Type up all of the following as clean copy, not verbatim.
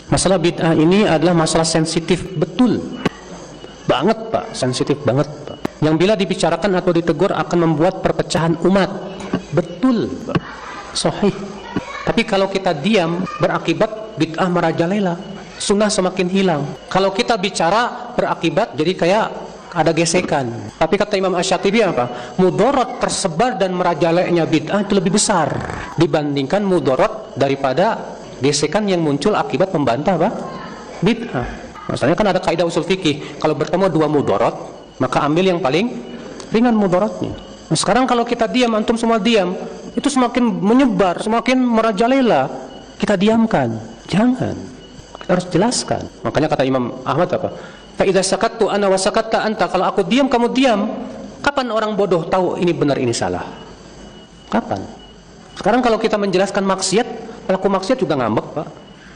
Masalah bid'ah ini adalah masalah sensitif betul banget Pak, sensitif banget Pak. Yang bila dibicarakan atau ditegur akan membuat perpecahan umat. Betul Pak, sahih. Tapi kalau kita diam berakibat bid'ah merajalela, sunnah semakin hilang. Kalau kita bicara berakibat jadi kayak ada gesekan. Tapi kata Imam Asy-Syatibi apa? Mudarat tersebar dan merajalelanya bid'ah itu lebih besar dibandingkan mudarat daripada gesekan yang muncul akibat membantah apa? Bid'ah. Maksudnya kan ada kaidah usul fikih, kalau bertemu dua mudarat, maka ambil yang paling ringan mudaratnya. Nah, sekarang kalau kita diam, antum semua diam, itu semakin menyebar, semakin merajalela. Kita diamkan. Jangan. Kita harus jelaskan. Makanya kata Imam Ahmad apa? Fa idza sakattu ana wa sakatta anta, kalau aku diam kamu diam, kapan orang bodoh tahu ini benar ini salah? Kapan? Sekarang kalau kita menjelaskan maksiat, pelaku maksiat juga ngambek Pak.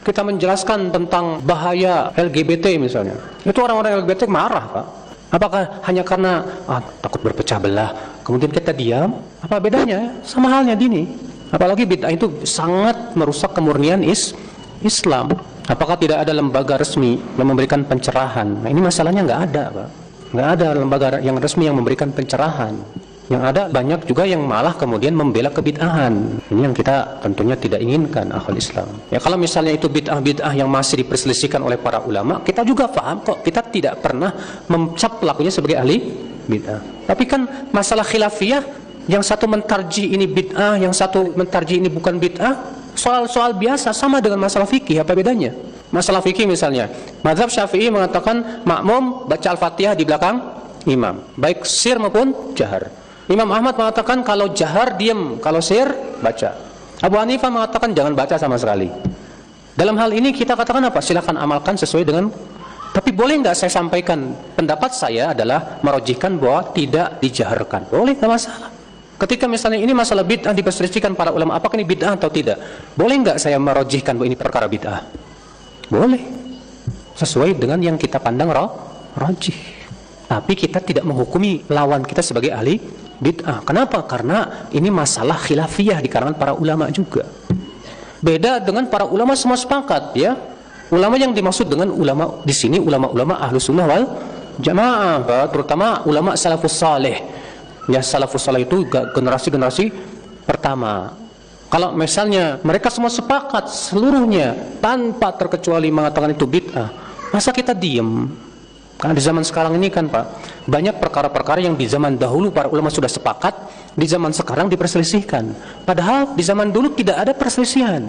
Kita menjelaskan tentang bahaya LGBT misalnya, itu orang-orang LGBT marah Pak. Apakah hanya karena takut berpecah belah kemudian kita diam? Apa bedanya? Sama halnya dini. Apalagi bid'ah itu sangat merusak kemurnian Islam. Apakah tidak ada lembaga resmi yang memberikan pencerahan? Nah ini masalahnya nggak ada Pak. Nggak ada lembaga yang resmi yang memberikan pencerahan. Yang ada banyak juga yang malah kemudian membela kebid'ahan. Ini yang kita tentunya tidak inginkan akhwal Islam. Ya kalau misalnya itu bid'ah-bid'ah yang masih diperselisihkan oleh para ulama, kita juga paham kok. Kita tidak pernah mencap pelakunya sebagai ahli bid'ah. Tapi kan masalah khilafiyah, yang satu mentarji ini bid'ah, yang satu mentarji ini bukan bid'ah, soal-soal biasa sama dengan masalah fikih. Apa bedanya? Masalah fikih misalnya, mazhab Syafi'i mengatakan makmum baca Al-Fatihah di belakang imam, baik sir maupun jahar. Imam Ahmad mengatakan kalau jahar diam, kalau sir baca. Abu Hanifah mengatakan jangan baca sama sekali. Dalam hal ini kita katakan apa? Silakan amalkan sesuai dengan. Tapi boleh nggak saya sampaikan pendapat saya adalah merojihkan bahwa tidak dijaharkan. Boleh, nggak masalah. Ketika misalnya ini masalah bid'ah diperselisihkan para ulama, apakah ini bid'ah atau tidak? Boleh nggak saya merojihkan bahwa ini perkara bid'ah? Boleh. Sesuai dengan yang kita pandang rojih. Tapi kita tidak menghukumi lawan kita sebagai ahli bid'ah. Kenapa? Karena ini masalah khilafiyah di kalangan para ulama juga. Beda dengan para ulama semua sepakat, ya. Ulama yang dimaksud dengan ulama di sini ulama-ulama Ahlus Sunnah wal Jamaah, terutama ulama salafus saleh. Ya, salafus saleh itu generasi-generasi pertama. Kalau misalnya mereka semua sepakat seluruhnya tanpa terkecuali mengatakan itu bid'ah, masa kita diem? Karena di zaman sekarang ini kan Pak, banyak perkara-perkara yang di zaman dahulu para ulama sudah sepakat, di zaman sekarang diperselisihkan. Padahal di zaman dulu tidak ada perselisihan.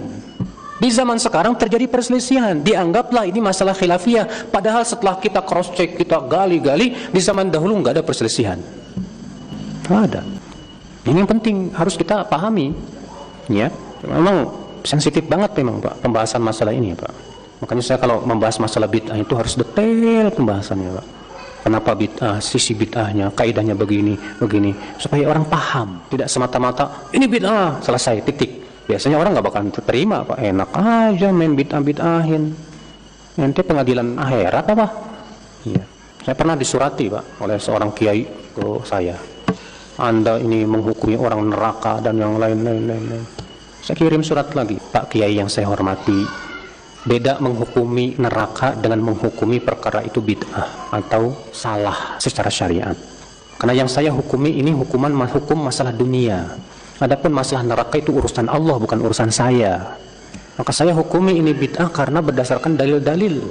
Di zaman sekarang terjadi perselisihan. Dianggaplah ini masalah khilafiyah. Padahal setelah kita cross check, kita gali-gali, di zaman dahulu nggak ada perselisihan. Nggak ada. Ini yang penting harus kita pahami. Ya, memang sensitif banget memang Pak pembahasan masalah ini Pak. Makanya saya kalau membahas masalah bid'ah itu harus detail pembahasannya Pak. Kenapa bid'ah, sisi bid'ahnya, kaidahnya begini, supaya orang paham. Tidak semata-mata ini bid'ah, selesai, titik. Biasanya orang nggak bakalan terima Pak. Enak aja main bid'ah-bid'ahin. Nanti pengadilan akhirat apa? Iya. Saya pernah disurati Pak oleh seorang kiai ke saya. Anda ini menghukumi orang neraka dan yang lain-lain. Saya kirim surat lagi, Pak Kiai yang saya hormati. Beda menghukumi neraka dengan menghukumi perkara itu bid'ah atau salah secara syariat. Karena yang saya hukumi ini hukum masalah dunia. Adapun masalah neraka itu urusan Allah, bukan urusan saya. Maka saya hukumi ini bid'ah karena berdasarkan dalil-dalil.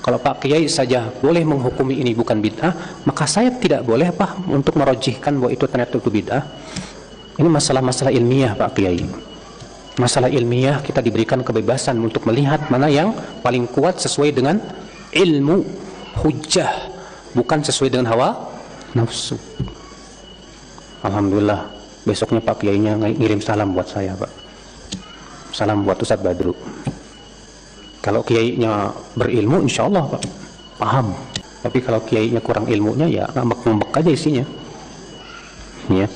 Kalau Pak Kiai saja boleh menghukumi ini bukan bid'ah, maka saya tidak boleh Pak untuk merojihkan bahwa itu ternyata itu bid'ah. Ini masalah-masalah ilmiah Pak Kiai. Masalah ilmiah kita diberikan kebebasan untuk melihat mana yang paling kuat sesuai dengan ilmu hujjah, bukan sesuai dengan hawa nafsu. Alhamdulillah besoknya Pak Kiainya ngirim salam buat saya Pak. Salam buat Ustadz Badru. Kalau kiainya berilmu insya Allah Pak paham. Tapi kalau kiainya kurang ilmunya ya ngambek-ngambek aja isinya. Ya.